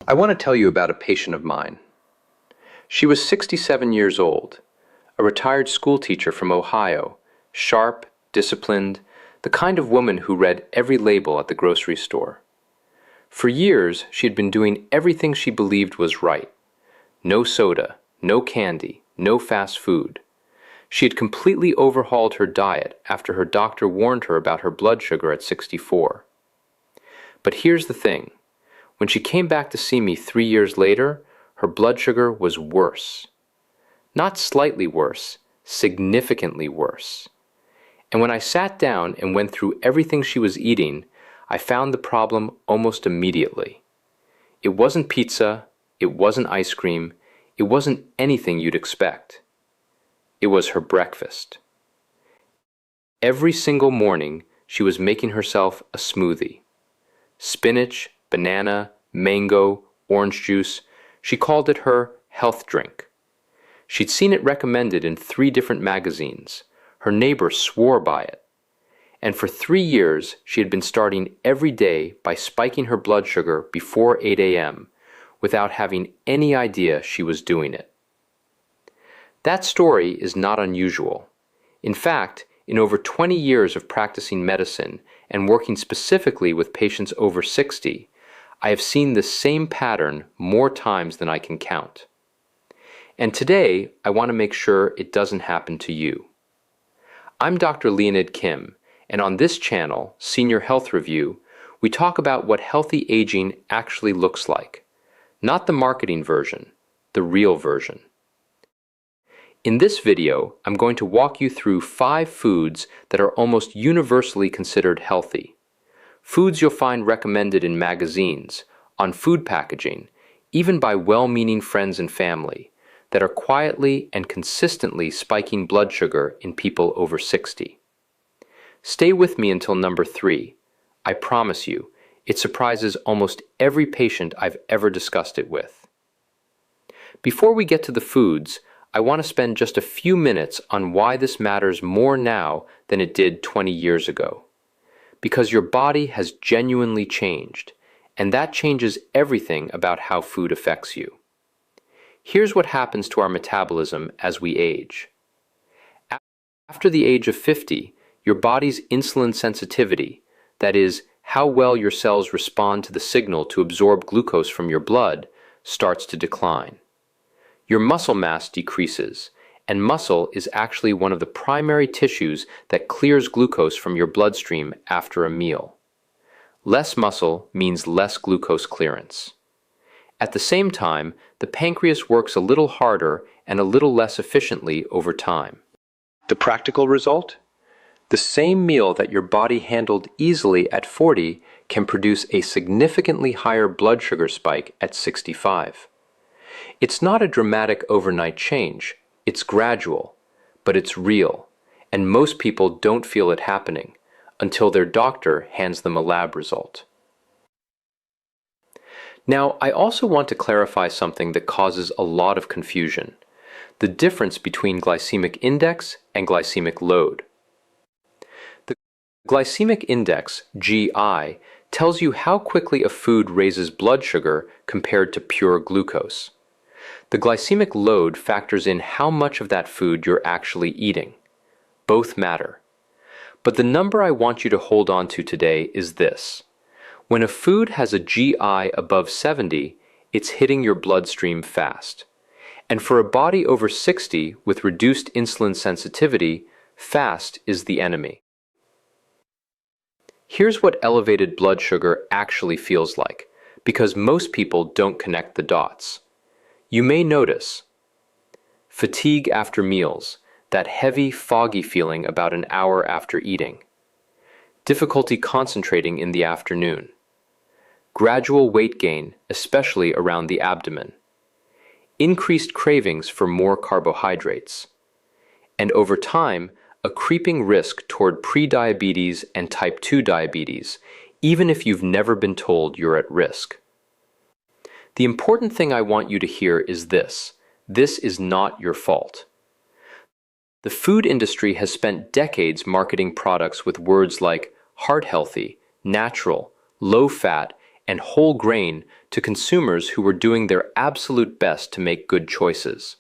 I want to tell you about a patient of mine. She was 67 years old, a retired school teacher from Ohio, sharp, disciplined, the kind of woman who read every label at the grocery store. For years, she had been doing everything she believed was right. No soda, no candy, no fast food. She had completely overhauled her diet after her doctor warned her about her blood sugar at 64. But here's the thing. When she came back to see me 3 years later, her blood sugar was worse. Not slightly worse, significantly worse. And when I sat down and went through everything she was eating, I found the problem almost immediately. It wasn't pizza, it wasn't ice cream, it wasn't anything you'd expect. It was her breakfast. Every single morning, she was making herself a smoothie. Spinach, banana, mango, orange juice. She called it her health drink. She'd seen it recommended in 3 different magazines. Her neighbor swore by it. And for 3 years, she had been starting every day by spiking her blood sugar before 8 a.m. without having any idea she was doing it. That story is not unusual. In fact, in over 20 years of practicing medicine and working specifically with patients over 60, I have seen this same pattern more times than I can count. And today, I want to make sure it doesn't happen to you. I'm Dr. Leonid Kim, and on this channel, Senior Health Review, we talk about what healthy aging actually looks like. Not the marketing version, the real version. In this video, I'm going to walk you through 5 foods that are almost universally considered healthy. Foods you'll find recommended in magazines, on food packaging, even by well-meaning friends and family, that are quietly and consistently spiking blood sugar in people over 60. Stay with me until number 3. I promise you, it surprises almost every patient I've ever discussed it with. Before we get to the foods, I want to spend just a few minutes on why this matters more now than it did 20 years ago. Because your body has genuinely changed, and that changes everything about how food affects you. Here's what happens to our metabolism as we age. After the age of 50, your body's insulin sensitivity, that is, how well your cells respond to the signal to absorb glucose from your blood, starts to decline. Your muscle mass decreases, and muscle is actually one of the primary tissues that clears glucose from your bloodstream after a meal. Less muscle means less glucose clearance. At the same time, the pancreas works a little harder and a little less efficiently over time. The practical result? The same meal that your body handled easily at 40 can produce a significantly higher blood sugar spike at 65. It's not a dramatic overnight change. It's gradual, but it's real, and most people don't feel it happening until their doctor hands them a lab result. Now, I also want to clarify something that causes a lot of confusion: the difference between glycemic index and glycemic load. The glycemic index, GI, tells you how quickly a food raises blood sugar compared to pure glucose. The glycemic load factors in how much of that food you're actually eating. Both matter. But the number I want you to hold on to today is this. When a food has a GI above 70, it's hitting your bloodstream fast. And for a body over 60 with reduced insulin sensitivity, fast is the enemy. Here's what elevated blood sugar actually feels like, because most people don't connect the dots. You may notice fatigue after meals, that heavy, foggy feeling about an hour after eating. Difficulty concentrating in the afternoon. Gradual weight gain, especially around the abdomen. Increased cravings for more carbohydrates. And over time, a creeping risk toward prediabetes and type 2 diabetes, even if you've never been told you're at risk. The important thing I want you to hear is this: this is not your fault. The food industry has spent decades marketing products with words like heart healthy, natural, low fat, and whole grain to consumers who were doing their absolute best to make good choices.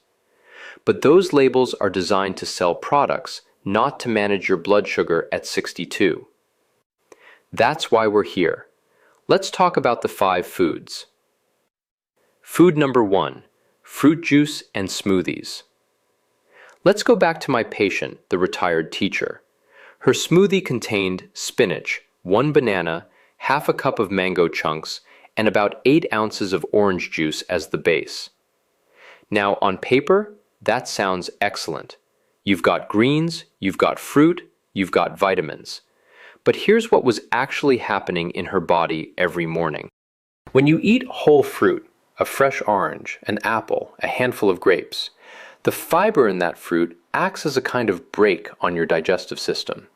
But those labels are designed to sell products, not to manage your blood sugar at 62. That's why we're here. Let's talk about the 5 foods. Food number 1, fruit juice and smoothies. Let's go back to my patient, the retired teacher. Her smoothie contained spinach, 1 banana, half a cup of mango chunks, and about 8 ounces of orange juice as the base. Now, on paper, that sounds excellent. You've got greens, you've got fruit, you've got vitamins. But here's what was actually happening in her body every morning. When you eat whole fruit, a fresh orange, an apple, a handful of grapes, the fiber in that fruit acts as a kind of brake on your digestive system.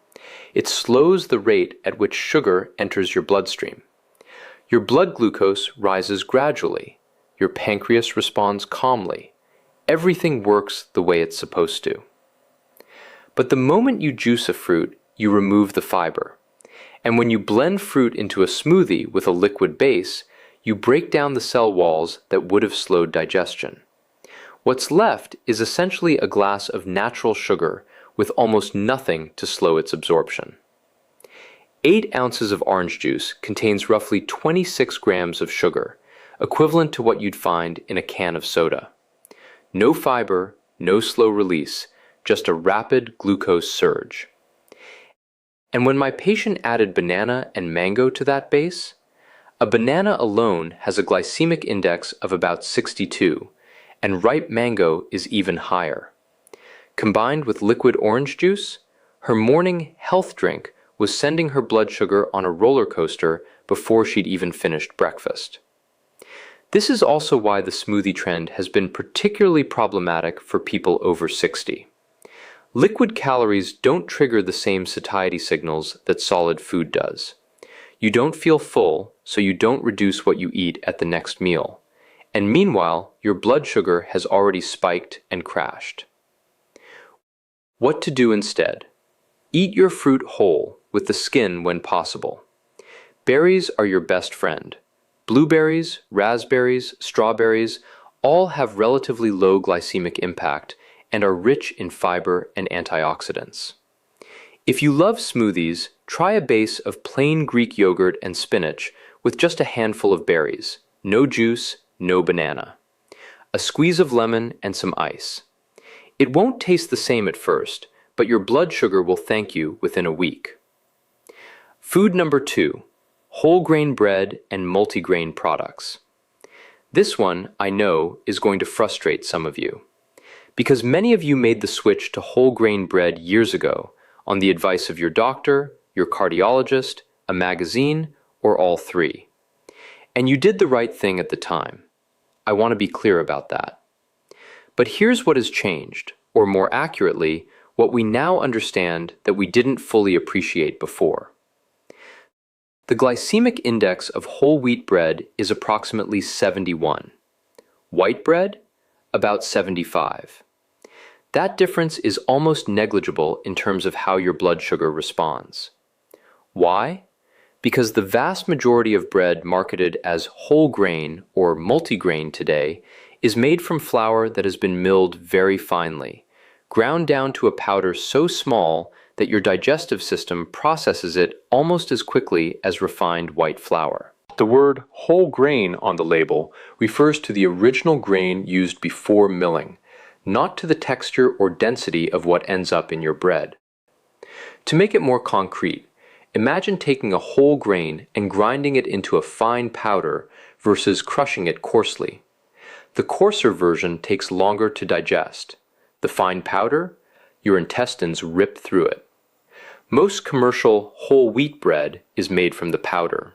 It slows the rate at which sugar enters your bloodstream. Your blood glucose rises gradually. Your pancreas responds calmly. Everything works the way it's supposed to. But the moment you juice a fruit, you remove the fiber. And when you blend fruit into a smoothie with a liquid base, you break down the cell walls that would have slowed digestion. What's left is essentially a glass of natural sugar with almost nothing to slow its absorption. 8 ounces of orange juice contains roughly 26 grams of sugar, equivalent to what you'd find in a can of soda. No fiber, no slow release, just a rapid glucose surge. And when my patient added banana and mango to that base, a banana alone has a glycemic index of about 62, and ripe mango is even higher. Combined with liquid orange juice, her morning health drink was sending her blood sugar on a roller coaster before she'd even finished breakfast. This is also why the smoothie trend has been particularly problematic for people over 60. Liquid calories don't trigger the same satiety signals that solid food does. You don't feel full, so you don't reduce what you eat at the next meal. And meanwhile, your blood sugar has already spiked and crashed. What to do instead? Eat your fruit whole, with the skin when possible. Berries are your best friend. Blueberries, raspberries, strawberries all have relatively low glycemic impact and are rich in fiber and antioxidants. If you love smoothies, try a base of plain Greek yogurt and spinach with just a handful of berries, no juice, no banana. A squeeze of lemon and some ice. It won't taste the same at first, but your blood sugar will thank you within a week. Food number 2, whole grain bread and multigrain products. This one, I know, is going to frustrate some of you, because many of you made the switch to whole grain bread years ago on the advice of your doctor, your cardiologist, a magazine, or all 3. And you did the right thing at the time. I want to be clear about that. But here's what has changed, or more accurately, what we now understand that we didn't fully appreciate before. The glycemic index of whole wheat bread is approximately 71. White bread, about 75. That difference is almost negligible in terms of how your blood sugar responds. Why? Because the vast majority of bread marketed as whole grain or multigrain today is made from flour that has been milled very finely, ground down to a powder so small that your digestive system processes it almost as quickly as refined white flour. The word whole grain on the label refers to the original grain used before milling, not to the texture or density of what ends up in your bread. To make it more concrete, imagine taking a whole grain and grinding it into a fine powder versus crushing it coarsely. The coarser version takes longer to digest. The fine powder, your intestines rip through it. Most commercial whole wheat bread is made from the powder.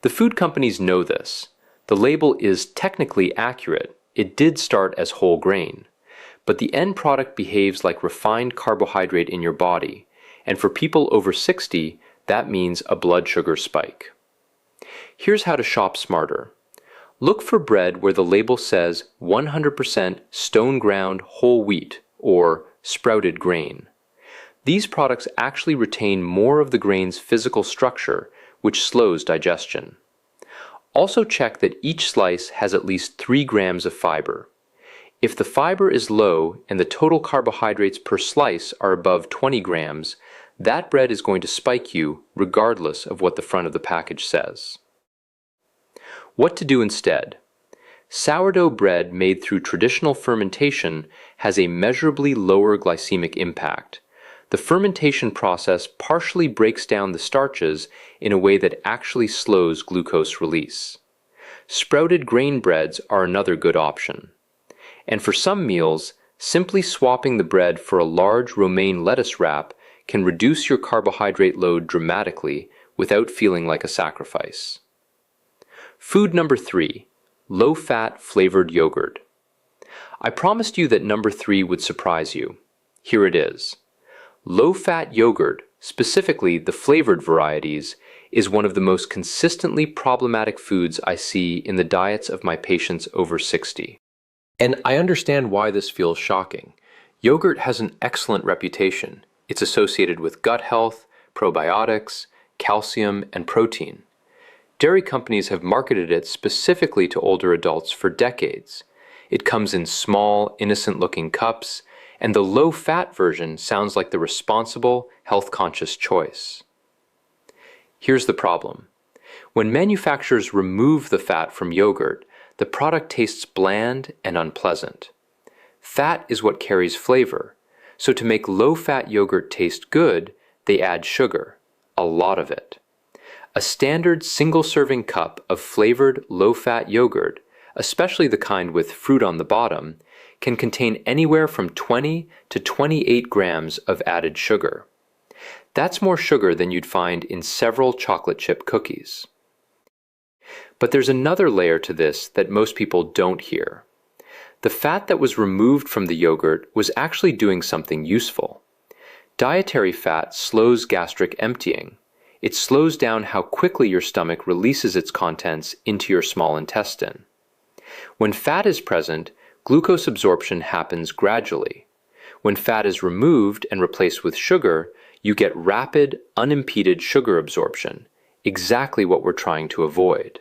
The food companies know this. The label is technically accurate. It did start as whole grain. But the end product behaves like refined carbohydrate in your body, and for people over 60, that means a blood sugar spike. Here's how to shop smarter. Look for bread where the label says 100% stone ground whole wheat or sprouted grain. These products actually retain more of the grain's physical structure, which slows digestion. Also check that each slice has at least 3 grams of fiber. If the fiber is low and the total carbohydrates per slice are above 20 grams, that bread is going to spike you regardless of what the front of the package says. What to do instead? Sourdough bread made through traditional fermentation has a measurably lower glycemic impact. The fermentation process partially breaks down the starches in a way that actually slows glucose release. Sprouted grain breads are another good option. And for some meals, simply swapping the bread for a large romaine lettuce wrap can reduce your carbohydrate load dramatically without feeling like a sacrifice. Food number 3, low-fat flavored yogurt. I promised you that number 3 would surprise you. Here it is. Low-fat yogurt, specifically the flavored varieties, is one of the most consistently problematic foods I see in the diets of my patients over 60. And I understand why this feels shocking. Yogurt has an excellent reputation. It's associated with gut health, probiotics, calcium, and protein. Dairy companies have marketed it specifically to older adults for decades. It comes in small, innocent-looking cups, and the low-fat version sounds like the responsible, health-conscious choice. Here's the problem. When manufacturers remove the fat from yogurt, the product tastes bland and unpleasant. Fat is what carries flavor, so to make low-fat yogurt taste good, they add sugar, a lot of it. A standard single-serving cup of flavored low-fat yogurt, especially the kind with fruit on the bottom, can contain anywhere from 20 to 28 grams of added sugar. That's more sugar than you'd find in several chocolate chip cookies. But there's another layer to this that most people don't hear. The fat that was removed from the yogurt was actually doing something useful. Dietary fat slows gastric emptying. It slows down how quickly your stomach releases its contents into your small intestine. When fat is present, glucose absorption happens gradually. When fat is removed and replaced with sugar, you get rapid, unimpeded sugar absorption, exactly what we're trying to avoid.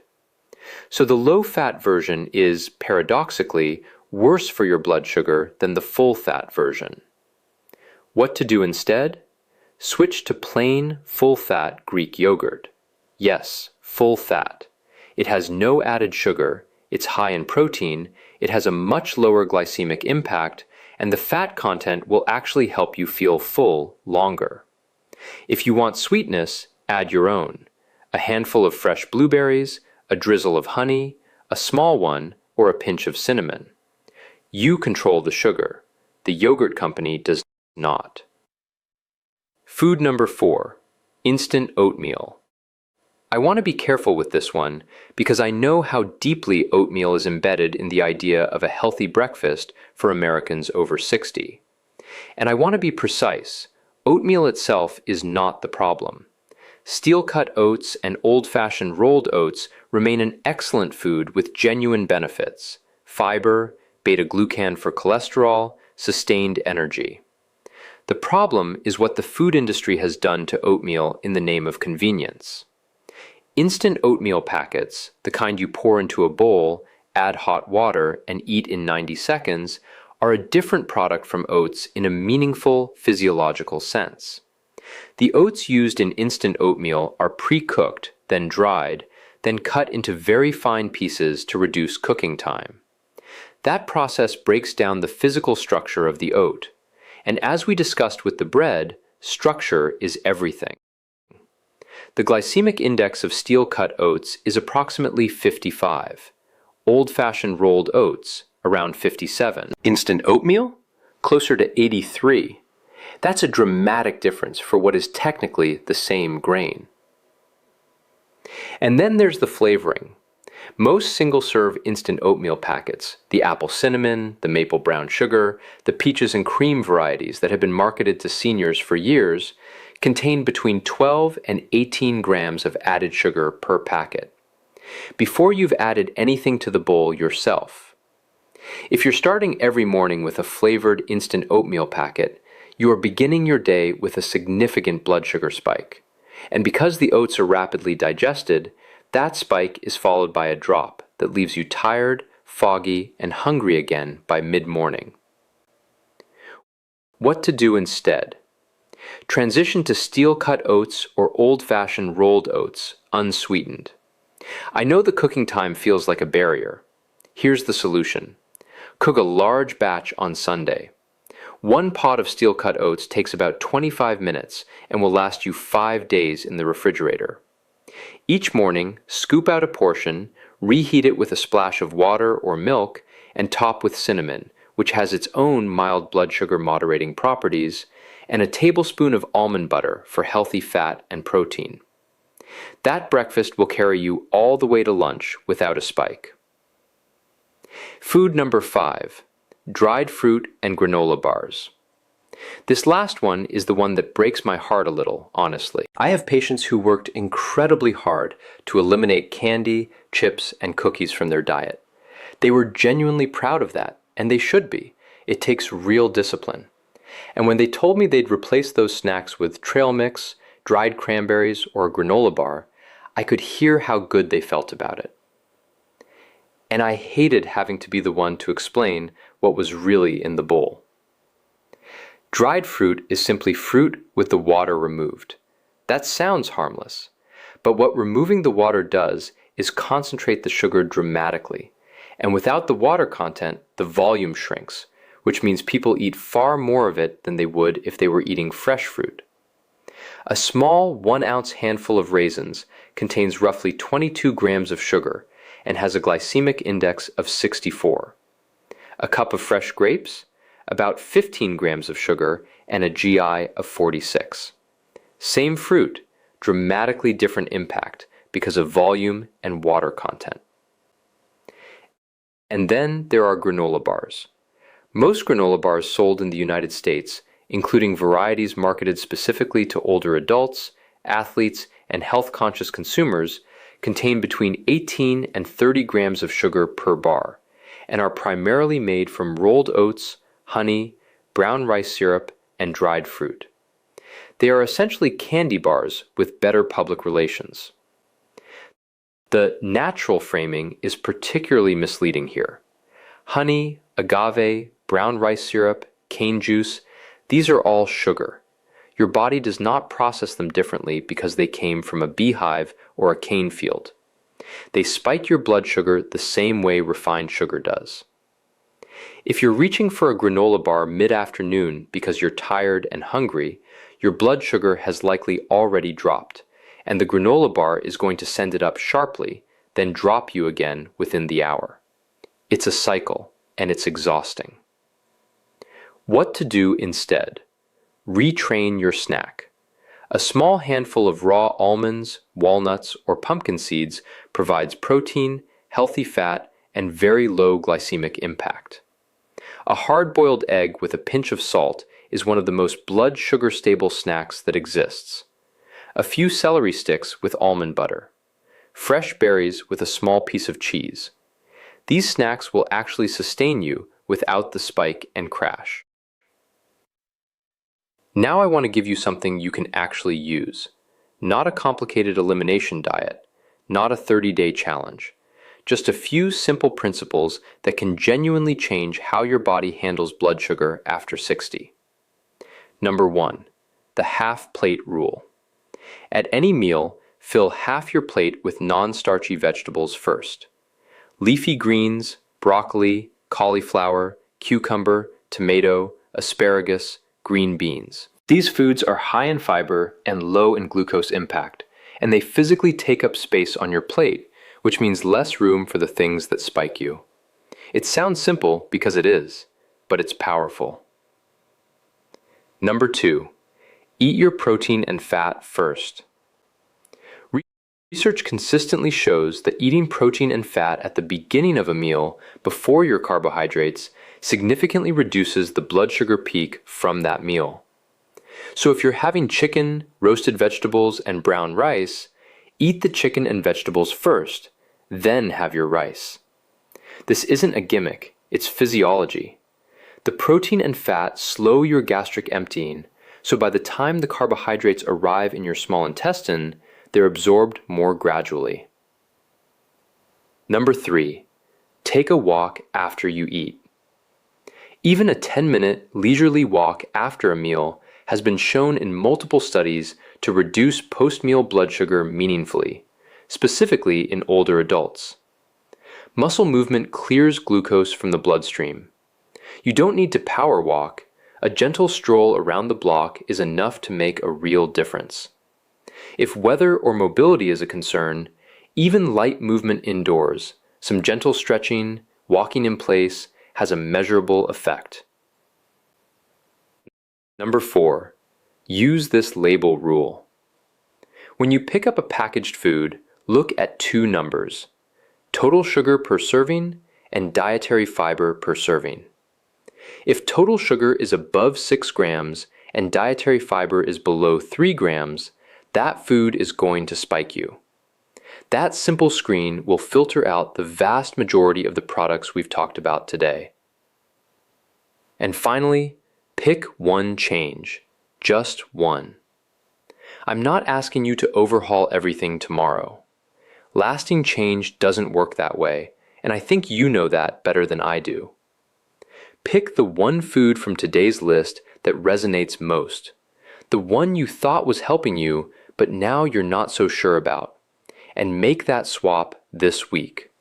So the low-fat version is, paradoxically, worse for your blood sugar than the full-fat version. What to do instead? Switch to plain, full-fat Greek yogurt. Yes, full fat. It has no added sugar, it's high in protein, it has a much lower glycemic impact, and the fat content will actually help you feel full longer. If you want sweetness, add your own. A handful of fresh blueberries, a drizzle of honey, a small one, or a pinch of cinnamon. You control the sugar. The yogurt company does not. Food number 4, instant oatmeal. I want to be careful with this one because I know how deeply oatmeal is embedded in the idea of a healthy breakfast for Americans over 60. And I want to be precise. Oatmeal itself is not the problem. Steel-cut oats and old-fashioned rolled oats remain an excellent food with genuine benefits: fiber, beta-glucan for cholesterol, sustained energy. The problem is what the food industry has done to oatmeal in the name of convenience. Instant oatmeal packets, the kind you pour into a bowl, add hot water, and eat in 90 seconds, are a different product from oats in a meaningful physiological sense. The oats used in instant oatmeal are pre-cooked, then dried, then cut into very fine pieces to reduce cooking time. That process breaks down the physical structure of the oat. And as we discussed with the bread, structure is everything. The glycemic index of steel-cut oats is approximately 55. Old-fashioned rolled oats, around 57. Instant oatmeal? Closer to 83. That's a dramatic difference for what is technically the same grain. And then there's the flavoring. Most single-serve instant oatmeal packets, the apple cinnamon, the maple brown sugar, the peaches and cream varieties that have been marketed to seniors for years, contain between 12 and 18 grams of added sugar per packet, before you've added anything to the bowl yourself. If you're starting every morning with a flavored instant oatmeal packet, you are beginning your day with a significant blood sugar spike. And because the oats are rapidly digested, that spike is followed by a drop that leaves you tired, foggy, and hungry again by mid-morning. What to do instead? Transition to steel-cut oats or old-fashioned rolled oats, unsweetened. I know the cooking time feels like a barrier. Here's the solution. Cook a large batch on Sunday. One pot of steel-cut oats takes about 25 minutes and will last you 5 days in the refrigerator. Each morning, scoop out a portion, reheat it with a splash of water or milk, and top with cinnamon, which has its own mild blood sugar moderating properties, and a tablespoon of almond butter for healthy fat and protein. That breakfast will carry you all the way to lunch without a spike. Food number 5. Dried fruit and granola bars. This last one is the one that breaks my heart a little, honestly. I have patients who worked incredibly hard to eliminate candy, chips, and cookies from their diet. They were genuinely proud of that, and they should be. It takes real discipline. And when they told me they'd replace those snacks with trail mix, dried cranberries, or a granola bar, I could hear how good they felt about it. And I hated having to be the one to explain what was really in the bowl. Dried fruit is simply fruit with the water removed. That sounds harmless, but what removing the water does is concentrate the sugar dramatically, and without the water content, the volume shrinks, which means people eat far more of it than they would if they were eating fresh fruit. A small 1-ounce handful of raisins contains roughly 22 grams of sugar and has a glycemic index of 64. A cup of fresh grapes, about 15 grams of sugar and a GI of 46. Same fruit, dramatically different impact because of volume and water content. And then there are granola bars. Most granola bars sold in the United States, including varieties marketed specifically to older adults, athletes, and health-conscious consumers, contain between 18 and 30 grams of sugar per bar, and are primarily made from rolled oats, honey, brown rice syrup, and dried fruit. They are essentially candy bars with better public relations. The natural framing is particularly misleading here. Honey, agave, brown rice syrup, cane juice, these are all sugar. Your body does not process them differently because they came from a beehive or a cane field. They spike your blood sugar the same way refined sugar does. If you're reaching for a granola bar mid-afternoon because you're tired and hungry, your blood sugar has likely already dropped, and the granola bar is going to send it up sharply, then drop you again within the hour. It's a cycle, and it's exhausting. What to do instead? Retrain your snack. A small handful of raw almonds, walnuts, or pumpkin seeds provides protein, healthy fat, and very low glycemic impact. A hard-boiled egg with a pinch of salt is one of the most blood sugar stable snacks that exists. A few celery sticks with almond butter. Fresh berries with a small piece of cheese. These snacks will actually sustain you without the spike and crash. Now I want to give you something you can actually use. Not a complicated elimination diet, not a 30-day challenge. Just a few simple principles that can genuinely change how your body handles blood sugar after 60. Number 1. The half plate rule. At any meal, fill half your plate with non-starchy vegetables first. Leafy greens, broccoli, cauliflower, cucumber, tomato, asparagus, green beans. These foods are high in fiber and low in glucose impact, and they physically take up space on your plate, which means less room for the things that spike you. It sounds simple because it is, but it's powerful. Number 2. Eat your protein and fat first. Research consistently shows that eating protein and fat at the beginning of a meal, before your carbohydrates, significantly reduces the blood sugar peak from that meal. So if you're having chicken, roasted vegetables, and brown rice, eat the chicken and vegetables first, then have your rice. This isn't a gimmick, it's physiology. The protein and fat slow your gastric emptying, So by the time the carbohydrates arrive in your small intestine, they're absorbed more gradually. Number 3, take a walk after you eat. Even a 10-minute leisurely walk after a meal has been shown in multiple studies to reduce post-meal blood sugar meaningfully, specifically in older adults. Muscle movement clears glucose from the bloodstream. You don't need to power walk. A gentle stroll around the block is enough to make a real difference. If weather or mobility is a concern, even light movement indoors, some gentle stretching, walking in place, has a measurable effect. Number 4, use this label rule. When you pick up a packaged food, look at 2 numbers: total sugar per serving and dietary fiber per serving. If total sugar is above 6 grams and dietary fiber is below 3 grams, that food is going to spike you. That simple screen will filter out the vast majority of the products we've talked about today. And finally, pick one change, just one. I'm not asking you to overhaul everything tomorrow. Lasting change doesn't work that way, and I think you know that better than I do. Pick the one food from today's list that resonates most, the one you thought was helping you, but now you're not so sure about, and make that swap this week.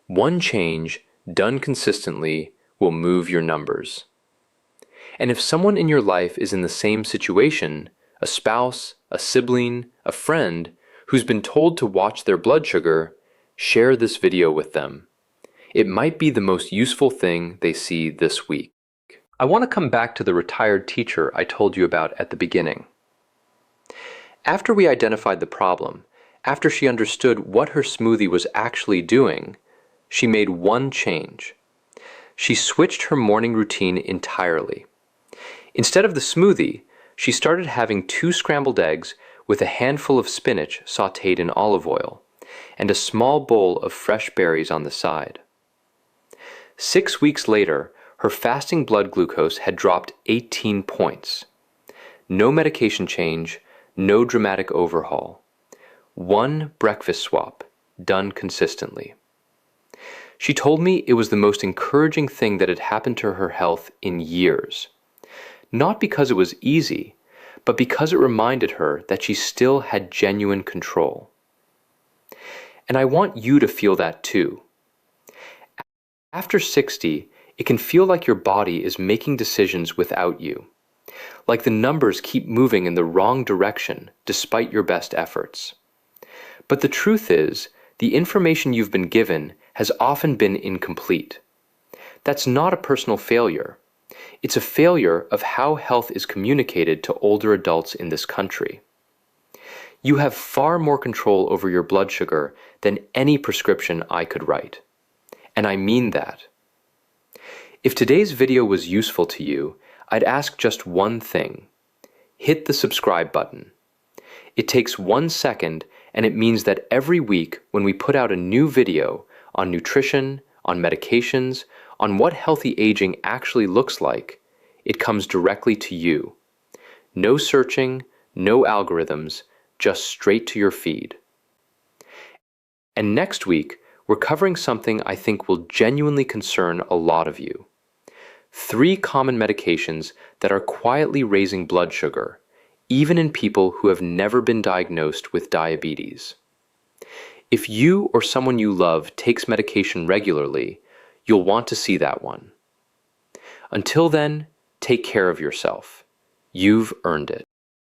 One change, done consistently, will move your numbers. And if someone in your life is in the same situation, a spouse, a sibling, a friend, who's been told to watch their blood sugar, share this video with them. It might be the most useful thing they see this week. I want to come back to the retired teacher I told you about at the beginning. After we identified the problem, after she understood what her smoothie was actually doing, she made one change. She switched her morning routine entirely. Instead of the smoothie, she started having 2 scrambled eggs with a handful of spinach sautéed in olive oil, and a small bowl of fresh berries on the side. 6 weeks later, her fasting blood glucose had dropped 18 points. No medication change, no dramatic overhaul. One breakfast swap, done consistently. She told me it was the most encouraging thing that had happened to her health in years. Not because it was easy, but because it reminded her that she still had genuine control. And I want you to feel that too. After 60, it can feel like your body is making decisions without you, like the numbers keep moving in the wrong direction despite your best efforts. But the truth is, the information you've been given has often been incomplete. That's not a personal failure. It's a failure of how health is communicated to older adults in this country. You have far more control over your blood sugar than any prescription I could write. And I mean that. If today's video was useful to you, I'd ask just one thing. Hit the subscribe button. It takes 1 second, and it means that every week when we put out a new video on nutrition, on medications, on what healthy aging actually looks like, it comes directly to you. No searching, no algorithms, just straight to your feed. And next week, we're covering something I think will genuinely concern a lot of you. 3 common medications that are quietly raising blood sugar, even in people who have never been diagnosed with diabetes. If you or someone you love takes medication regularly, you'll want to see that one. Until then, take care of yourself. You've earned it.